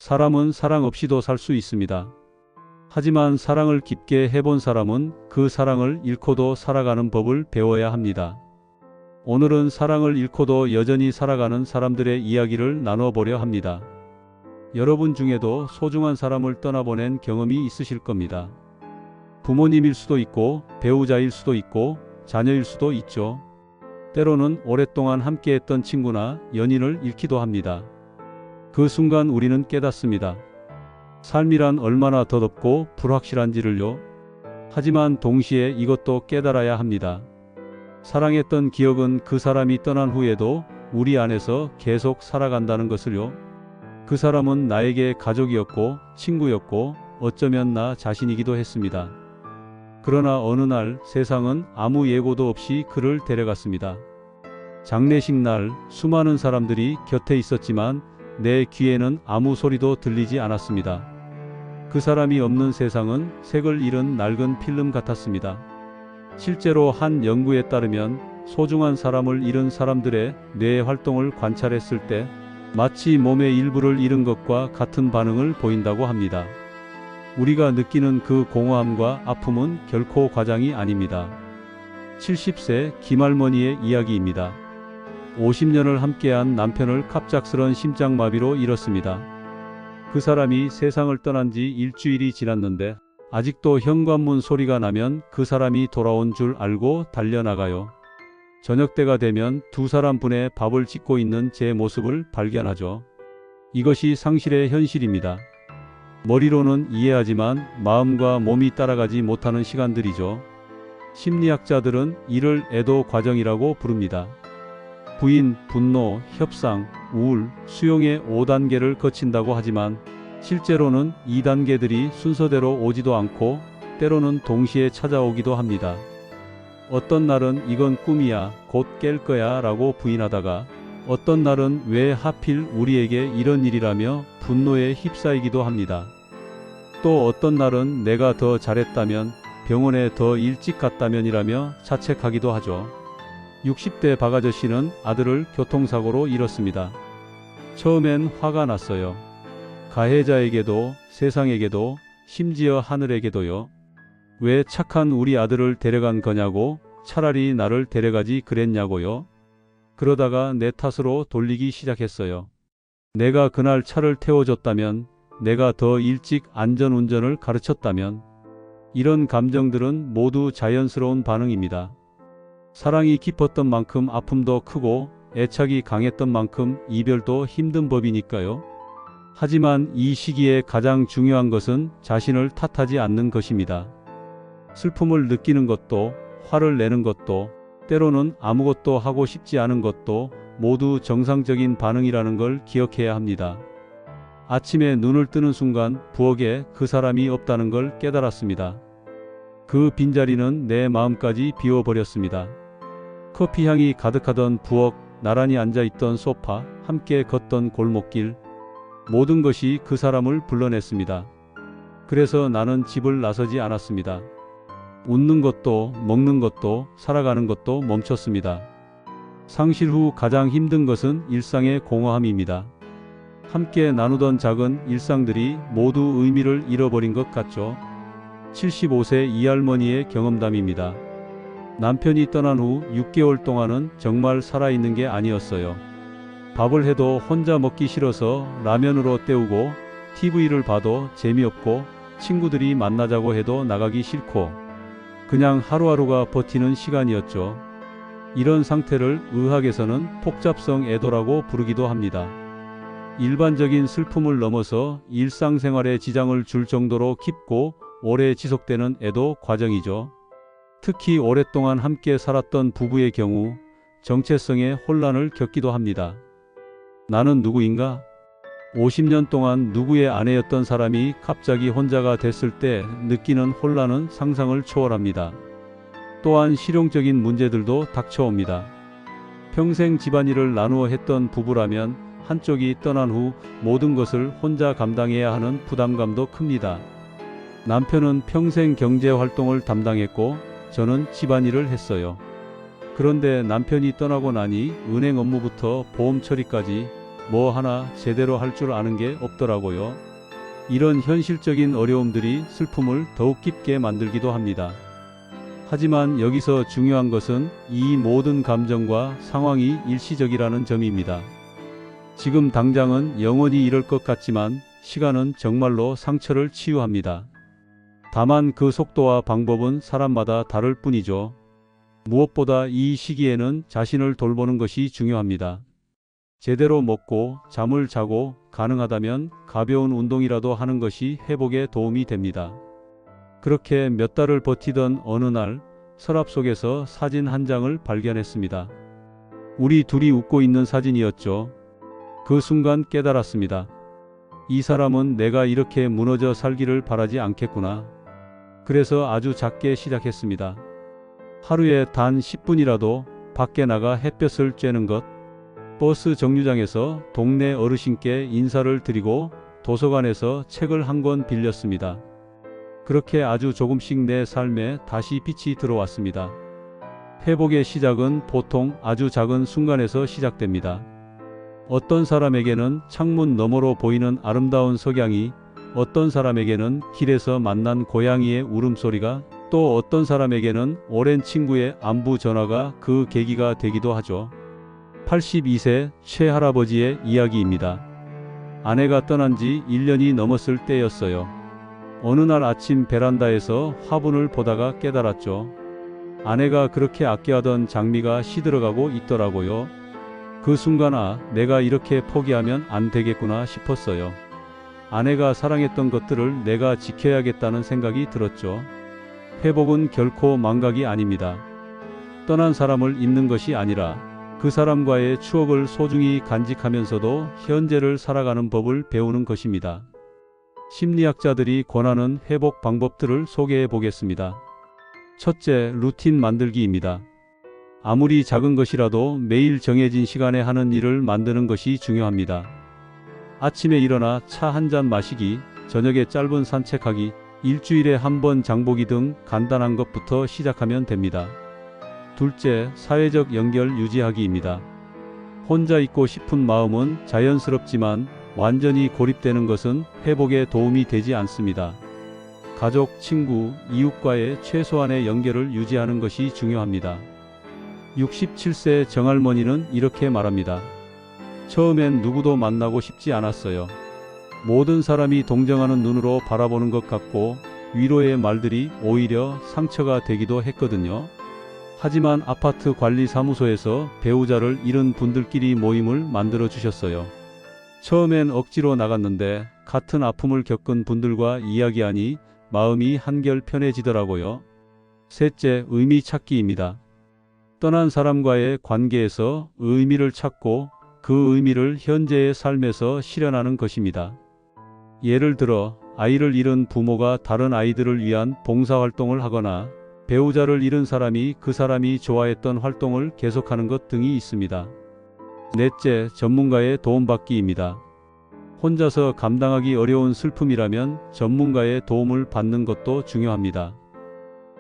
사람은 사랑 없이도 살 수 있습니다. 하지만 사랑을 깊게 해본 사람은 그 사랑을 잃고도 살아가는 법을 배워야 합니다. 오늘은 사랑을 잃고도 여전히 살아가는 사람들의 이야기를 나눠보려 합니다. 여러분 중에도 소중한 사람을 떠나보낸 경험이 있으실 겁니다. 부모님일 수도 있고 배우자일 수도 있고 자녀일 수도 있죠. 때로는 오랫동안 함께했던 친구나 연인을 잃기도 합니다. 그 순간 우리는 깨닫습니다. 삶이란 얼마나 더덥고 불확실한지를요. 하지만 동시에 이것도 깨달아야 합니다. 사랑했던 기억은 그 사람이 떠난 후에도 우리 안에서 계속 살아간다는 것을요. 그 사람은 나에게 가족이었고 친구였고 어쩌면 나 자신이기도 했습니다. 그러나 어느 날 세상은 아무 예고도 없이 그를 데려갔습니다. 장례식 날 수많은 사람들이 곁에 있었지만 내 귀에는 아무 소리도 들리지 않았습니다. 그 사람이 없는 세상은 색을 잃은 낡은 필름 같았습니다. 실제로 한 연구에 따르면 소중한 사람을 잃은 사람들의 뇌 활동을 관찰했을 때 마치 몸의 일부를 잃은 것과 같은 반응을 보인다고 합니다. 우리가 느끼는 그 공허함과 아픔은 결코 과장이 아닙니다. 70세 김할머니의 이야기입니다. 50년을 함께한 남편을 갑작스런 심장마비로 잃었습니다. 그 사람이 세상을 떠난 지 일주일이 지났는데 아직도 현관문 소리가 나면 그 사람이 돌아온 줄 알고 달려나가요. 저녁때가 되면 두 사람분의 밥을 짓고 있는 제 모습을 발견하죠. 이것이 상실의 현실입니다. 머리로는 이해하지만 마음과 몸이 따라가지 못하는 시간들이죠. 심리학자들은 이를 애도 과정이라고 부릅니다. 부인, 분노, 협상, 우울, 수용의 5단계를 거친다고 하지만 실제로는 이 단계들이 순서대로 오지도 않고 때로는 동시에 찾아오기도 합니다. 어떤 날은 이건 꿈이야, 곧 깰 거야 라고 부인하다가 어떤 날은 왜 하필 우리에게 이런 일이라며 분노에 휩싸이기도 합니다. 또 어떤 날은 내가 더 잘했다면, 병원에 더 일찍 갔다면이라며 자책하기도 하죠. 60대 박 아저씨는 아들을 교통사고로 잃었습니다. 처음엔 화가 났어요. 가해자에게도 세상에게도 심지어 하늘에게도요. 왜 착한 우리 아들을 데려간 거냐고, 차라리 나를 데려가지 그랬냐고요. 그러다가 내 탓으로 돌리기 시작했어요. 내가 그날 차를 태워줬다면, 내가 더 일찍 안전운전을 가르쳤다면. 이런 감정들은 모두 자연스러운 반응입니다. 사랑이 깊었던 만큼 아픔도 크고 애착이 강했던 만큼 이별도 힘든 법이니까요. 하지만 이 시기에 가장 중요한 것은 자신을 탓하지 않는 것입니다. 슬픔을 느끼는 것도, 화를 내는 것도, 때로는 아무것도 하고 싶지 않은 것도 모두 정상적인 반응이라는 걸 기억해야 합니다. 아침에 눈을 뜨는 순간 부엌에 그 사람이 없다는 걸 깨달았습니다. 그 빈자리는 내 마음까지 비워버렸습니다. 커피 향이 가득하던 부엌, 나란히 앉아있던 소파, 함께 걷던 골목길, 모든 것이 그 사람을 불러냈습니다. 그래서 나는 집을 나서지 않았습니다. 웃는 것도, 먹는 것도, 살아가는 것도 멈췄습니다. 상실 후 가장 힘든 것은 일상의 공허함입니다. 함께 나누던 작은 일상들이 모두 의미를 잃어버린 것 같죠. 75세 이 할머니의 경험담입니다. 남편이 떠난 후 6개월 동안은 정말 살아있는 게 아니었어요. 밥을 해도 혼자 먹기 싫어서 라면으로 때우고, TV를 봐도 재미없고, 친구들이 만나자고 해도 나가기 싫고, 그냥 하루하루가 버티는 시간이었죠. 이런 상태를 의학에서는 복잡성 애도라고 부르기도 합니다. 일반적인 슬픔을 넘어서 일상생활에 지장을 줄 정도로 깊고 오래 지속되는 애도 과정이죠. 특히 오랫동안 함께 살았던 부부의 경우 정체성의 혼란을 겪기도 합니다. 나는 누구인가? 50년 동안 누구의 아내였던 사람이 갑자기 혼자가 됐을 때 느끼는 혼란은 상상을 초월합니다. 또한 실용적인 문제들도 닥쳐옵니다. 평생 집안일을 나누어 했던 부부라면 한쪽이 떠난 후 모든 것을 혼자 감당해야 하는 부담감도 큽니다. 남편은 평생 경제활동을 담당했고 저는 집안일을 했어요. 그런데 남편이 떠나고 나니 은행 업무부터 보험 처리까지 뭐 하나 제대로 할 줄 아는 게 없더라고요. 이런 현실적인 어려움들이 슬픔을 더욱 깊게 만들기도 합니다. 하지만 여기서 중요한 것은 이 모든 감정과 상황이 일시적이라는 점입니다. 지금 당장은 영원히 이럴 것 같지만 시간은 정말로 상처를 치유합니다. 다만 그 속도와 방법은 사람마다 다를 뿐이죠. 무엇보다 이 시기에는 자신을 돌보는 것이 중요합니다. 제대로 먹고 잠을 자고 가능하다면 가벼운 운동이라도 하는 것이 회복에 도움이 됩니다. 그렇게 몇 달을 버티던 어느 날 서랍 속에서 사진 한 장을 발견했습니다. 우리 둘이 웃고 있는 사진이었죠. 그 순간 깨달았습니다. 이 사람은 내가 이렇게 무너져 살기를 바라지 않겠구나. 그래서 아주 작게 시작했습니다. 하루에 단 10분이라도 밖에 나가 햇볕을 쬐는 것, 버스 정류장에서 동네 어르신께 인사를 드리고 도서관에서 책을 한 권 빌렸습니다. 그렇게 아주 조금씩 내 삶에 다시 빛이 들어왔습니다. 회복의 시작은 보통 아주 작은 순간에서 시작됩니다. 어떤 사람에게는 창문 너머로 보이는 아름다운 석양이, 어떤 사람에게는 길에서 만난 고양이의 울음소리가, 또 어떤 사람에게는 오랜 친구의 안부 전화가 그 계기가 되기도 하죠. 82세 최할아버지의 이야기입니다. 아내가 떠난 지 1년이 넘었을 때였어요. 어느 날 아침 베란다에서 화분을 보다가 깨달았죠. 아내가 그렇게 아껴하던 장미가 시들어가고 있더라고요. 그 순간 내가 이렇게 포기하면 안 되겠구나 싶었어요. 아내가 사랑했던 것들을 내가 지켜야겠다는 생각이 들었죠. 회복은 결코 망각이 아닙니다. 떠난 사람을 잊는 것이 아니라 그 사람과의 추억을 소중히 간직하면서도 현재를 살아가는 법을 배우는 것입니다. 심리학자들이 권하는 회복 방법들을 소개해 보겠습니다. 첫째, 루틴 만들기입니다. 아무리 작은 것이라도 매일 정해진 시간에 하는 일을 만드는 것이 중요합니다. 아침에 일어나 차 한 잔 마시기, 저녁에 짧은 산책하기, 일주일에 한 번 장보기 등 간단한 것부터 시작하면 됩니다. 둘째, 사회적 연결 유지하기입니다. 혼자 있고 싶은 마음은 자연스럽지만 완전히 고립되는 것은 회복에 도움이 되지 않습니다. 가족, 친구, 이웃과의 최소한의 연결을 유지하는 것이 중요합니다. 67세 정할머니는 이렇게 말합니다. 처음엔 누구도 만나고 싶지 않았어요. 모든 사람이 동정하는 눈으로 바라보는 것 같고 위로의 말들이 오히려 상처가 되기도 했거든요. 하지만 아파트 관리사무소에서 배우자를 잃은 분들끼리 모임을 만들어 주셨어요. 처음엔 억지로 나갔는데 같은 아픔을 겪은 분들과 이야기하니 마음이 한결 편해지더라고요. 셋째, 의미 찾기입니다. 떠난 사람과의 관계에서 의미를 찾고 그 의미를 현재의 삶에서 실현하는 것입니다. 예를 들어 아이를 잃은 부모가 다른 아이들을 위한 봉사활동을 하거나 배우자를 잃은 사람이 그 사람이 좋아했던 활동을 계속하는 것 등이 있습니다. 넷째, 전문가의 도움받기입니다. 혼자서 감당하기 어려운 슬픔이라면 전문가의 도움을 받는 것도 중요합니다.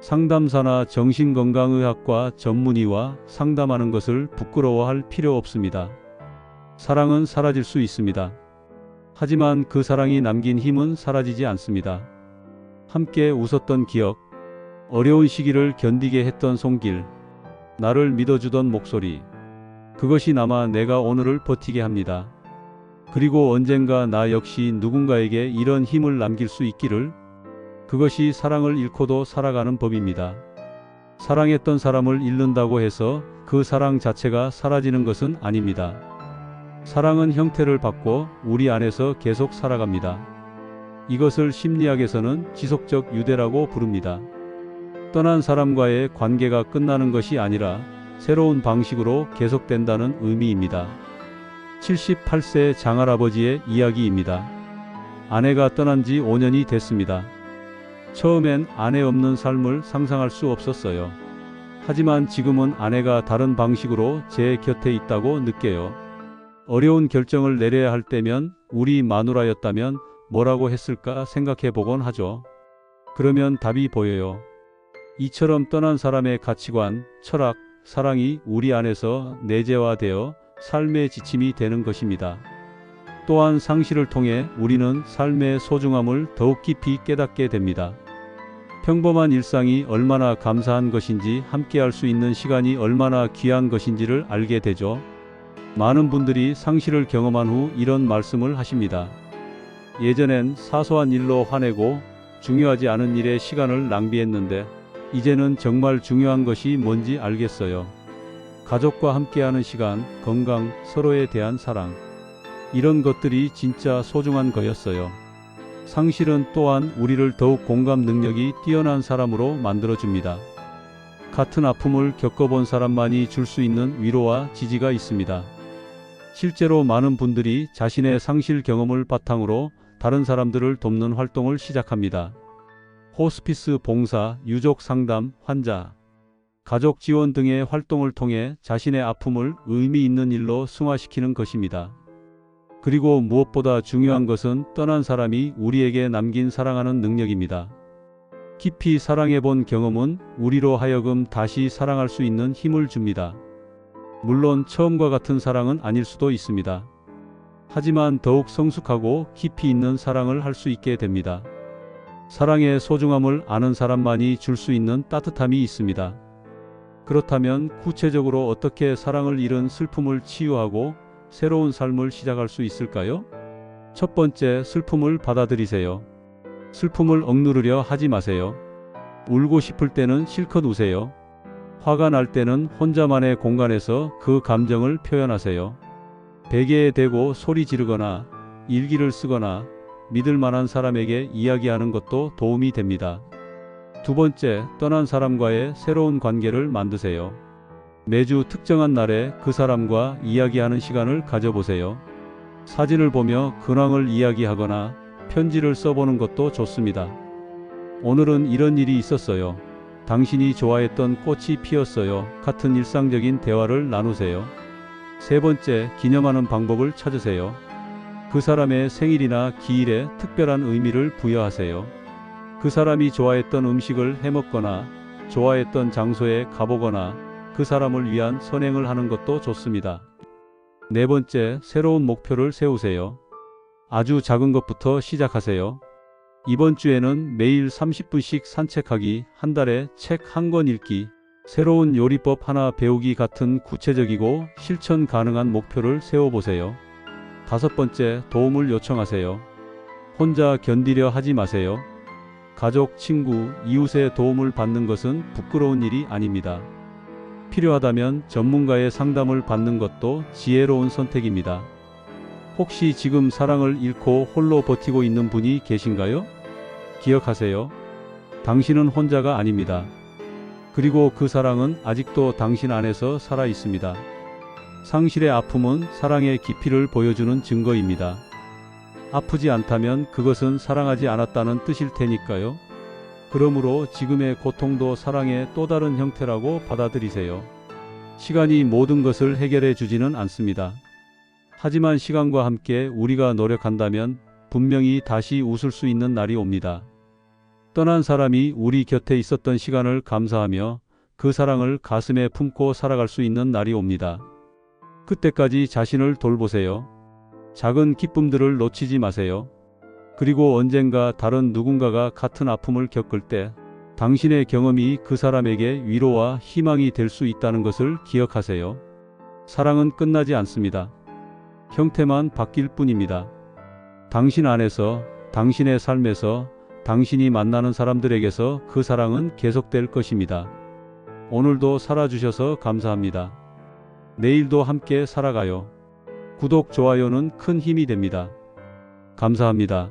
상담사나 정신건강의학과 전문의와 상담하는 것을 부끄러워할 필요 없습니다. 사랑은 사라질 수 있습니다. 하지만 그 사랑이 남긴 힘은 사라지지 않습니다. 함께 웃었던 기억, 어려운 시기를 견디게 했던 손길, 나를 믿어주던 목소리, 그것이 남아 내가 오늘을 버티게 합니다. 그리고 언젠가 나 역시 누군가에게 이런 힘을 남길 수 있기를. 그것이 사랑을 잃고도 살아가는 법입니다. 사랑했던 사람을 잃는다고 해서 그 사랑 자체가 사라지는 것은 아닙니다. 사랑은 형태를 받고 우리 안에서 계속 살아갑니다. 이것을 심리학에서는 지속적 유대라고 부릅니다. 떠난 사람과의 관계가 끝나는 것이 아니라 새로운 방식으로 계속된다는 의미입니다. 78세 장할아버지의 이야기입니다. 아내가 떠난 지 5년이 됐습니다. 처음엔 아내 없는 삶을 상상할 수 없었어요. 하지만 지금은 아내가 다른 방식으로 제 곁에 있다고 느껴요. 어려운 결정을 내려야 할 때면 우리 마누라였다면 뭐라고 했을까 생각해 보곤 하죠. 그러면 답이 보여요. 이처럼 떠난 사람의 가치관, 철학, 사랑이 우리 안에서 내재화되어 삶의 지침이 되는 것입니다. 또한 상실을 통해 우리는 삶의 소중함을 더욱 깊이 깨닫게 됩니다. 평범한 일상이 얼마나 감사한 것인지, 함께할 수 있는 시간이 얼마나 귀한 것인지를 알게 되죠. 많은 분들이 상실을 경험한 후 이런 말씀을 하십니다. 예전엔 사소한 일로 화내고 중요하지 않은 일에 시간을 낭비했는데 이제는 정말 중요한 것이 뭔지 알겠어요. 가족과 함께하는 시간, 건강, 서로에 대한 사랑. 이런 것들이 진짜 소중한 거였어요. 상실은 또한 우리를 더욱 공감 능력이 뛰어난 사람으로 만들어줍니다. 같은 아픔을 겪어본 사람만이 줄 수 있는 위로와 지지가 있습니다. 실제로 많은 분들이 자신의 상실 경험을 바탕으로 다른 사람들을 돕는 활동을 시작합니다. 호스피스 봉사, 유족 상담, 환자, 가족 지원 등의 활동을 통해 자신의 아픔을 의미 있는 일로 승화시키는 것입니다. 그리고 무엇보다 중요한 것은 떠난 사람이 우리에게 남긴 사랑하는 능력입니다. 깊이 사랑해본 경험은 우리로 하여금 다시 사랑할 수 있는 힘을 줍니다. 물론 처음과 같은 사랑은 아닐 수도 있습니다. 하지만 더욱 성숙하고 깊이 있는 사랑을 할 수 있게 됩니다. 사랑의 소중함을 아는 사람만이 줄 수 있는 따뜻함이 있습니다. 그렇다면 구체적으로 어떻게 사랑을 잃은 슬픔을 치유하고 새로운 삶을 시작할 수 있을까요? 첫 번째, 슬픔을 받아들이세요. 슬픔을 억누르려 하지 마세요. 울고 싶을 때는 실컷 우세요. 화가 날 때는 혼자만의 공간에서 그 감정을 표현하세요. 베개에 대고 소리 지르거나 일기를 쓰거나 믿을 만한 사람에게 이야기하는 것도 도움이 됩니다. 두 번째, 떠난 사람과의 새로운 관계를 만드세요. 매주 특정한 날에 그 사람과 이야기하는 시간을 가져보세요. 사진을 보며 근황을 이야기하거나 편지를 써보는 것도 좋습니다. 오늘은 이런 일이 있었어요. 당신이 좋아했던 꽃이 피었어요. 같은 일상적인 대화를 나누세요. 세 번째, 기념하는 방법을 찾으세요. 그 사람의 생일이나 기일에 특별한 의미를 부여하세요. 그 사람이 좋아했던 음식을 해먹거나 좋아했던 장소에 가보거나 그 사람을 위한 선행을 하는 것도 좋습니다. 네 번째, 새로운 목표를 세우세요. 아주 작은 것부터 시작하세요. 이번 주에는 매일 30분씩 산책하기, 한 달에 책 한 권 읽기, 새로운 요리법 하나 배우기 같은 구체적이고 실천 가능한 목표를 세워보세요. 다섯 번째, 도움을 요청하세요. 혼자 견디려 하지 마세요. 가족, 친구, 이웃의 도움을 받는 것은 부끄러운 일이 아닙니다. 필요하다면 전문가의 상담을 받는 것도 지혜로운 선택입니다. 혹시 지금 사랑을 잃고 홀로 버티고 있는 분이 계신가요? 기억하세요. 당신은 혼자가 아닙니다. 그리고 그 사랑은 아직도 당신 안에서 살아 있습니다. 상실의 아픔은 사랑의 깊이를 보여주는 증거입니다. 아프지 않다면 그것은 사랑하지 않았다는 뜻일 테니까요. 그러므로 지금의 고통도 사랑의 또 다른 형태라고 받아들이세요. 시간이 모든 것을 해결해 주지는 않습니다. 하지만 시간과 함께 우리가 노력한다면 분명히 다시 웃을 수 있는 날이 옵니다. 떠난 사람이 우리 곁에 있었던 시간을 감사하며 그 사랑을 가슴에 품고 살아갈 수 있는 날이 옵니다. 그때까지 자신을 돌보세요. 작은 기쁨들을 놓치지 마세요. 그리고 언젠가 다른 누군가가 같은 아픔을 겪을 때 당신의 경험이 그 사람에게 위로와 희망이 될 수 있다는 것을 기억하세요. 사랑은 끝나지 않습니다. 형태만 바뀔 뿐입니다. 당신 안에서, 당신의 삶에서, 당신이 만나는 사람들에게서 그 사랑은 계속될 것입니다. 오늘도 살아주셔서 감사합니다. 내일도 함께 살아가요. 구독, 좋아요는 큰 힘이 됩니다. 감사합니다.